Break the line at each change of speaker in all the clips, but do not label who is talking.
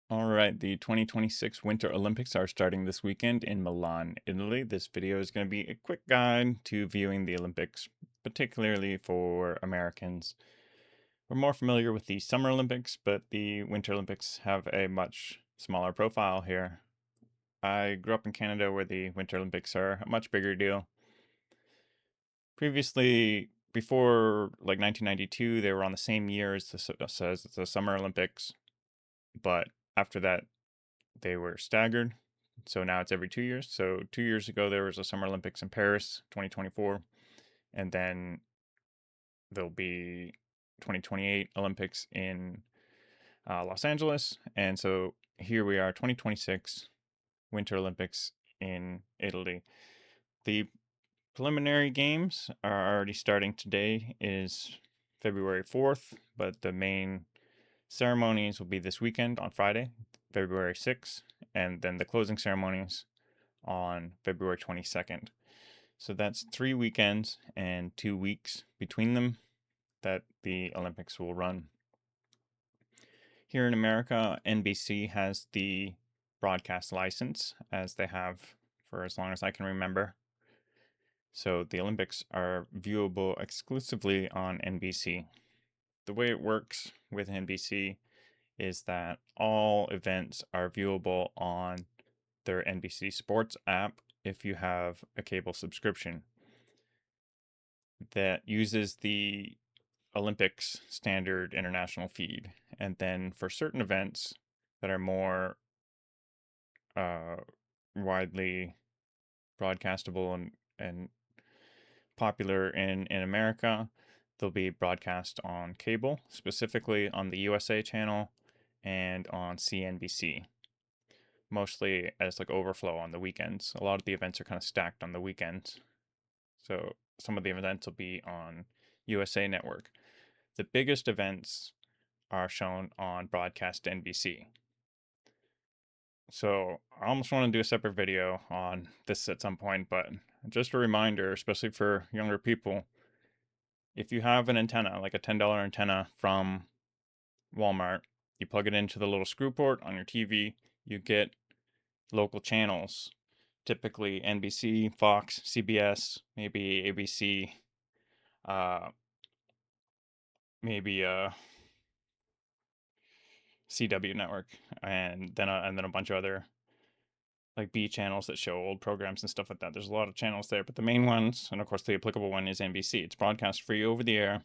All right, the 2026 Winter Olympics are starting this weekend in Milan, Italy. This video is going to be a quick guide to viewing the Olympics, particularly for Americans. We're more familiar with the Summer Olympics, but the Winter Olympics have a much smaller profile here. I grew up in Canada where the Winter Olympics are a much bigger deal. Previously, before like 1992, they were on the same year as the Summer Olympics, but after that, they were staggered. So now it's every 2 years. So 2 years ago, there was a Summer Olympics in Paris, 2024. And then there'll be 2028 Olympics in Los Angeles. And so here we are, 2026 Winter Olympics in Italy. The preliminary games are already starting today, is February 4th, but the main ceremonies will be this weekend on Friday, February 6th, and then the closing ceremonies on February 22nd. So that's 3 weekends and 2 weeks between them that the Olympics will run. Here in America, NBC has the broadcast license, as they have for as long as I can remember. So the Olympics are viewable exclusively on NBC. The way it works with NBC is that all events are viewable on their NBC Sports app if you have a cable subscription that uses the Olympics standard international feed. And then for certain events that are more uh, widely broadcastable and popular in America, they'll be broadcast on cable, specifically on the USA channel and on CNBC, mostly as like overflow on the weekends. A lot of the events are kind of stacked on the weekends. So some of the events will be on USA Network. The biggest events are shown on broadcast NBC. So I almost want to do a separate video on this at some point, but just a reminder, especially for younger people, if you have an antenna, like a $10 antenna from Walmart, you plug it into the little screw port on your TV, you get local channels, typically NBC, Fox, CBS, maybe ABC, uh, maybe CW network, and then a bunch of other like B channels that show old programs and stuff like that. There's a lot of channels there, but the main ones, and of course the applicable one, is NBC. It's broadcast free over the air.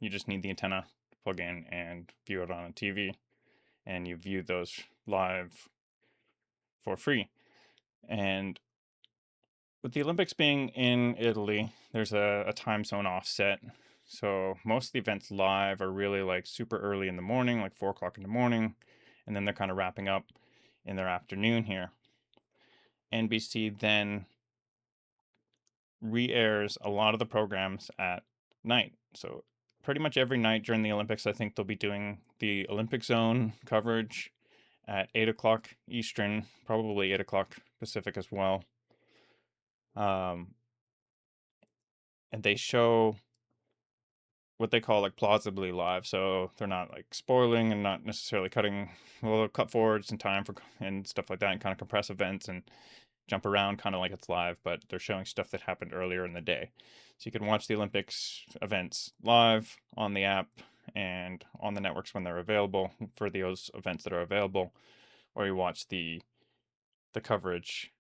You just need the antenna to plug in and view it on a TV, and you view those live for free. And with the Olympics being in Italy, there's a time zone offset. So most of the events live are really like super early in the morning, like 4 o'clock in the morning, and then they're kind of wrapping up in their afternoon here. NBC then re-airs a lot of the programs at night. So pretty much every night during the Olympics, I think they'll be doing the Olympic Zone coverage at 8 o'clock Eastern, probably 8 o'clock Pacific as well. And they show what they call like plausibly live, so they're not like spoiling and not necessarily cutting. Well, they'll cut forwards in time for and stuff like that, and kind of compress events and jump around kind of like it's live, but they're showing stuff that happened earlier in the day. So you can watch the Olympics events live on the app and on the networks when they're available for those events that are available, or you watch the coverage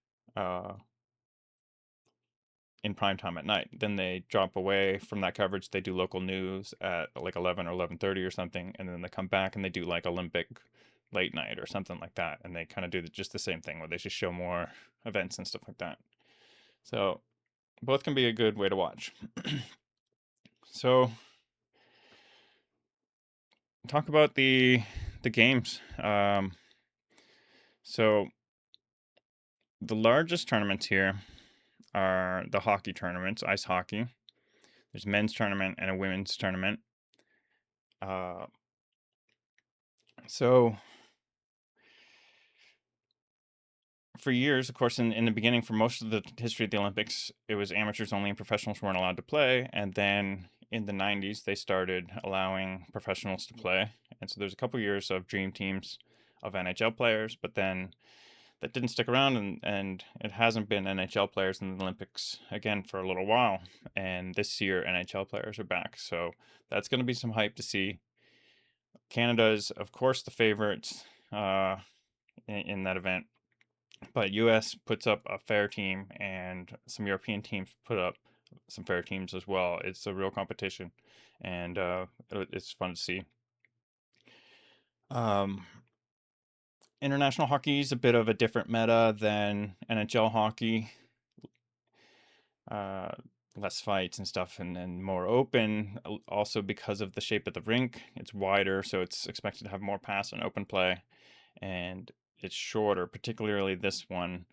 in prime time at night. Then they drop away from that coverage. They do local news at like 11 or 11:30 or something, and then they come back and they do like Olympic late night or something like that, and they kind of do just the same thing where they just show more events and stuff like that. So both can be a good way to watch. So talk about the games. So the largest tournaments here are the hockey tournaments, ice hockey. There's a men's tournament and a women's tournament. Uh, so for years, of course, in the beginning, for most of the history of the Olympics, it was amateurs only and professionals weren't allowed to play. And then in the 90s, they started allowing professionals to play. And so there's a couple years of dream teams of NHL players, but then that didn't stick around, and it hasn't been NHL players in the Olympics again for a little while. And this year, NHL players are back, so that's going to be some hype to see. Canada is, of course, the favorites in that event, but US puts up a fair team, and some European teams put up some fair teams as well. It's a real competition, and it's fun to see. Um, International hockey is a bit of a different meta than NHL hockey. Uh, Less fights and stuff, and more open. Also, because of the shape of the rink, it's wider, so it's expected to have more pass and open play, and it's shorter. Particularly this one.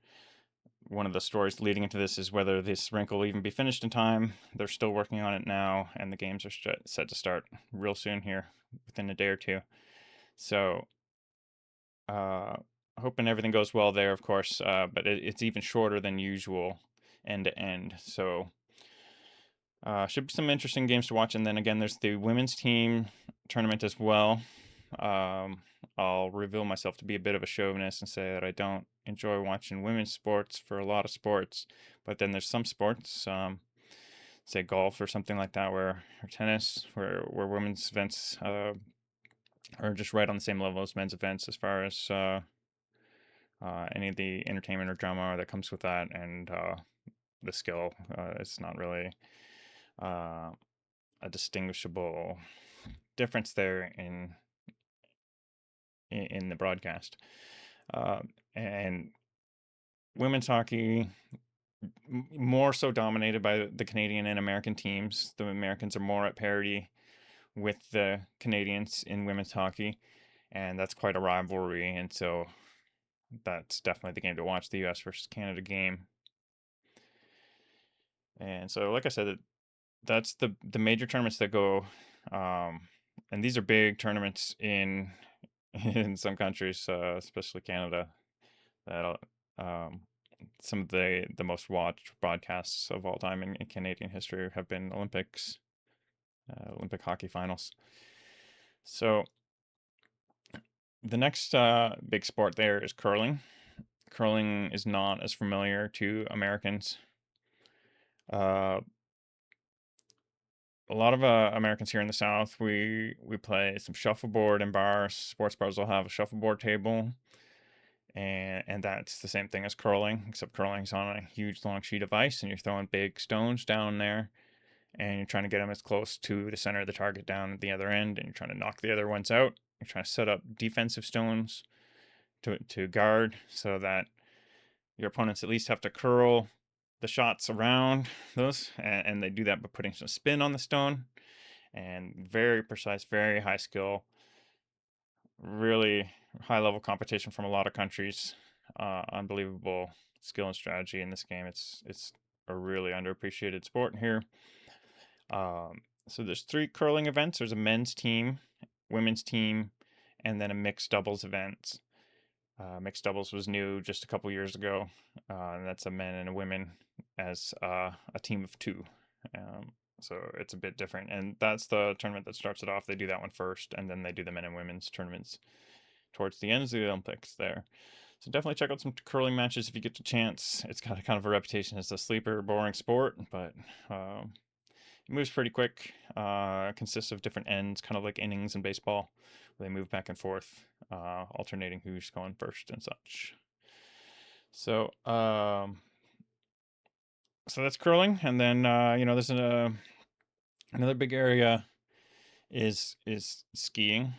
One of the stories leading into this is whether this rink will even be finished in time. They're still working on it now, and the games are set to start real soon here, within a day or two. So, uh, hoping everything goes well there, of course. But it's even shorter than usual, end to end. So, should be some interesting games to watch. And then again, there's the women's team tournament as well. I'll reveal myself to be a bit of a chauvinist and say that I don't enjoy watching women's sports for a lot of sports, but then there's some sports, say golf or something like that, or tennis, where women's events are just right on the same level as men's events as far as any of the entertainment or drama that comes with that, and the skill. It's not really uh, a distinguishable difference there in the broadcast. And women's hockey more so dominated by the Canadian and American teams. The Americans are more at parity with the Canadians in women's hockey, and that's quite a rivalry. And so that's definitely the game to watch, the U.S. versus Canada game. And so, like I said, that's the major tournaments that go, and these are big tournaments in in some countries, especially Canada. That um, some of the most watched broadcasts of all time in Canadian history have been Olympic hockey finals. So the next big sport there is curling. Curling is not as familiar to Americans. Uh, a lot of Americans here in the South, we play some shuffleboard in bars. Sports bars will have a shuffleboard table, and that's the same thing as curling, except curling's on a huge long sheet of ice, and you're throwing big stones down there, and you're trying to get them as close to the center of the target down at the other end, and you're trying to knock the other ones out. You're trying to set up defensive stones to guard so that your opponents at least have to curl the shots around those, and they do that by putting some spin on the stone, and very precise, very high skill, really high level competition from a lot of countries. Unbelievable skill and strategy in this game. It's a really underappreciated sport here. So there's 3 curling events. There's a men's team, women's team, and then a mixed doubles event. Mixed doubles was new just a couple years ago, and that's a men and a women as a team of 2. So it's a bit different, and that's the tournament that starts it off. They do that one first, and then they do the men and women's tournaments towards the ends of the Olympics there. So definitely check out some curling matches if you get the chance. It's got a kind of a reputation as a sleeper, boring sport, but it moves pretty quick. Consists of different ends, kind of like innings in baseball. They move back and forth, alternating who's going first and such. So, so that's curling, and then there's another big area is skiing.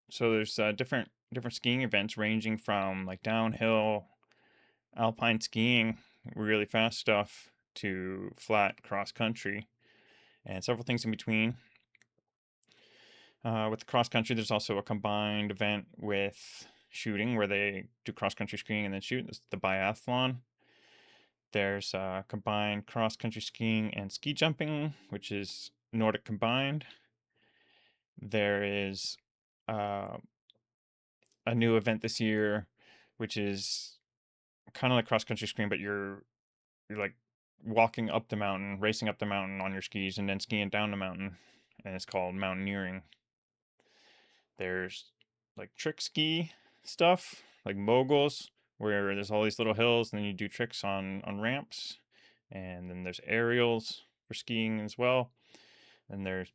So there's different skiing events ranging from like downhill, alpine skiing, really fast stuff, to flat cross country, and several things in between. With the cross country, there's also a combined event with shooting where they do cross country skiing and then shoot. It's the biathlon. There's combined cross country skiing and ski jumping, which is Nordic combined. There is uh, a new event this year, which is kind of like cross country skiing, but you're like walking up the mountain, racing up the mountain on your skis, and then skiing down the mountain, and it's called mountaineering. There's like trick ski stuff, like moguls, where there's all these little hills, and then you do tricks on ramps, and then there's aerials for skiing as well, and there's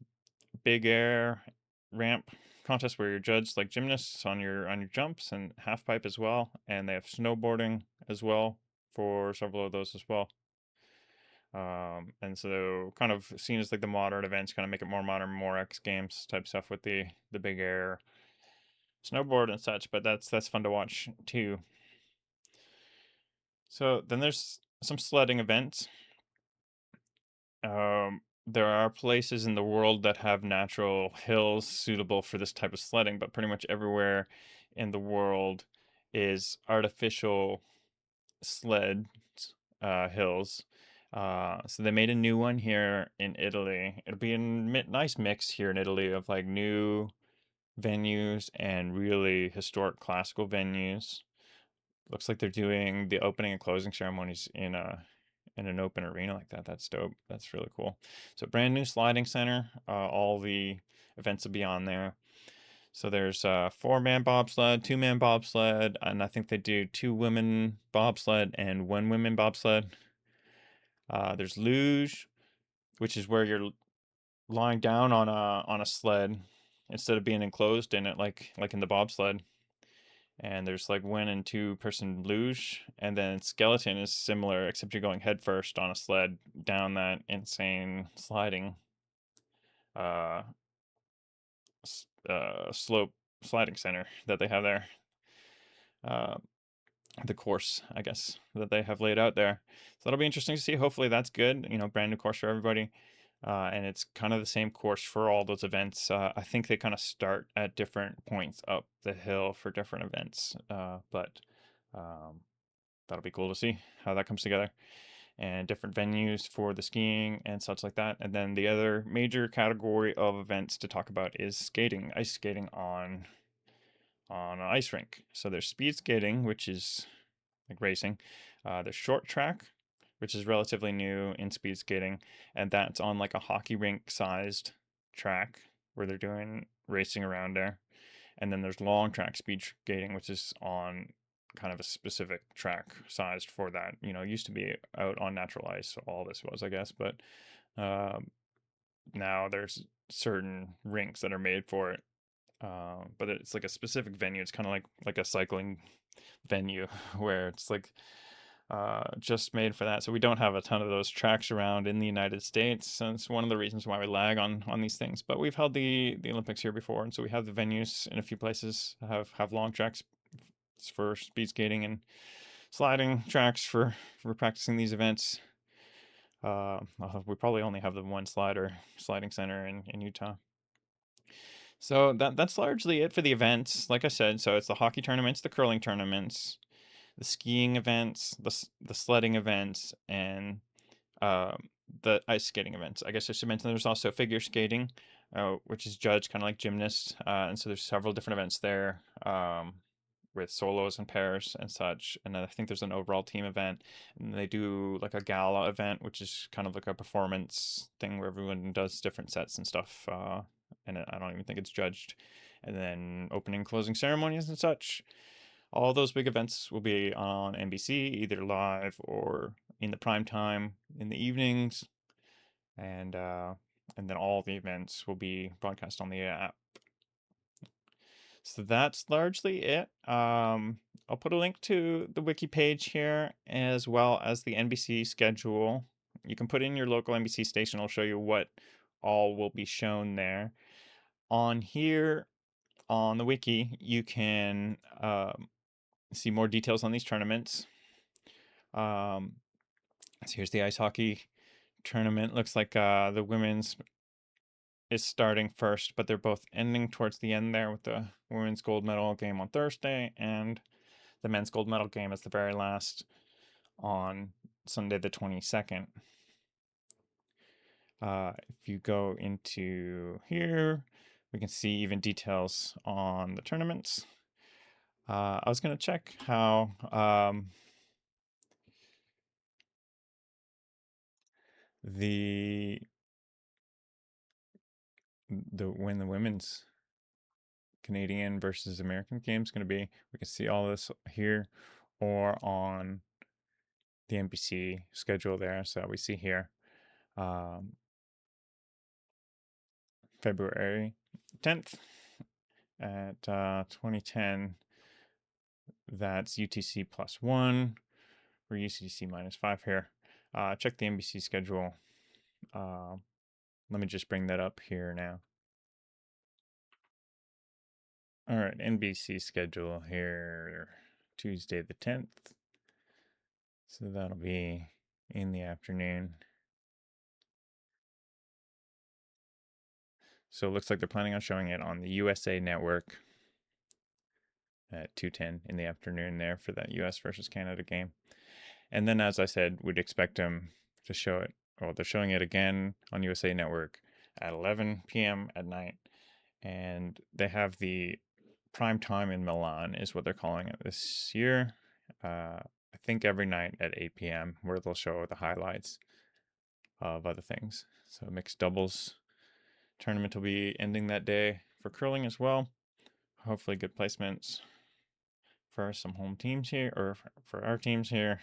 big air ramp contest where you're judged like gymnasts on your jumps, and half pipe as well, and they have snowboarding as well for several of those as well. And so kind of seen as like the modern events, kind of make it more modern, more X Games type stuff with the big air snowboard and such. But that's fun to watch too. So then there's some sledding events. There are places in the world that have natural hills suitable for this type of sledding, but pretty much everywhere in the world is artificial sled hills. So they made a new one here in Italy. It'll be a nice mix here in Italy of like new venues and really historic classical venues. Looks like they're doing the opening and closing ceremonies in an open arena like that. That's dope. That's really cool. So brand new sliding center. All the events will be on there. So there's 4-man bobsled, 2-man bobsled, and I think they do 2 women bobsled and 1 women bobsled. There's luge, which is where you're lying down on a sled instead of being enclosed in it like in the bobsled. And there's like 1 and 2 person luge, and then skeleton is similar except you're going head first on a sled down that insane sliding uh, slope sliding center that they have there. Uh, the course, I guess, that they have laid out there. So that'll be interesting to see. Hopefully that's good. Brand new course for everybody. And it's kind of the same course for all those events. I think they kind of start at different points up the hill for different events. But um, that'll be cool to see how that comes together. And different venues for the skiing and such like that. And then the other major category of events to talk about is skating, ice skating on an ice rink. So there's speed skating, which is like racing. There's short track, which is relatively new in speed skating, and that's on like a hockey rink sized track where they're doing racing around there. And then there's long track speed skating, which is on kind of a specific track sized for that. It used to be out on natural ice, so all this was, I guess, but now there's certain rinks that are made for it. But it's like a specific venue. It's kind of like a cycling venue where it's like just made for that. So we don't have a ton of those tracks around in the United States, and it's one of the reasons why we lag on these things. But we've held the Olympics here before, and so we have the venues in a few places have long tracks for speed skating and sliding tracks for practicing these events. We probably only have the one sliding center in Utah. So that's largely it for the events. Like I said, so it's the hockey tournaments, the curling tournaments, the skiing events, the sledding events, and the ice skating events. I guess I should mention there's also figure skating, which is judged kind of like gymnasts, and so there's several different events there, with solos and pairs and such. And I think there's an overall team event, and they do like a gala event, which is kind of like a performance thing where everyone does different sets and stuff. And I don't even think it's judged. And then opening, closing ceremonies and such. All those big events will be on NBC, either live or in the prime time in the evenings, and then all the events will be broadcast on the app. So that's largely it. I'll put a link to the wiki page here as well as the NBC schedule. You can put in your local NBC station. It'll show you what all will be shown there. On here on the wiki, you can see more details on these tournaments. So here's the ice hockey tournament. Looks like the women's is starting first, but they're both ending towards the end there with the women's gold medal game on Thursday and the men's gold medal game is the very last on Sunday the 22nd. If you go into here, we can see even details on the tournaments. I was going to check how the when the women's Canadian versus American game is going to be. We can see all this here or on the NBC schedule there. So we see here um, February 10th at 2010. That's UTC +1 or UCC -5 here. Check the NBC schedule. Let me just bring that up here now. All right, NBC schedule here, Tuesday the 10th. So that'll be in the afternoon. So it looks like they're planning on showing it on the USA Network at 2:10 in the afternoon there for that US versus Canada game. And then, as I said, we'd expect them to show it. Well, they're showing it again on USA Network at 11 p.m. at night. And they have the prime time in Milan, is what they're calling it this year. I think every night at 8 p.m., where they'll show the highlights of other things. So mixed doubles tournament will be ending that day for curling as well. Hopefully good placements for some home teams here, or for our teams here.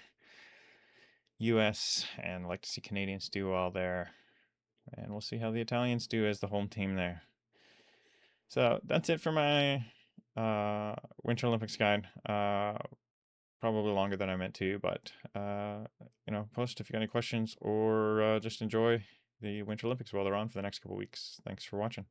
US, and I'd like to see Canadians do well there. And we'll see how the Italians do as the home team there. So that's it for my Winter Olympics guide. Probably longer than I meant to, but post if you got any questions or just enjoy the Winter Olympics while they're on for the next couple weeks. Thanks for watching.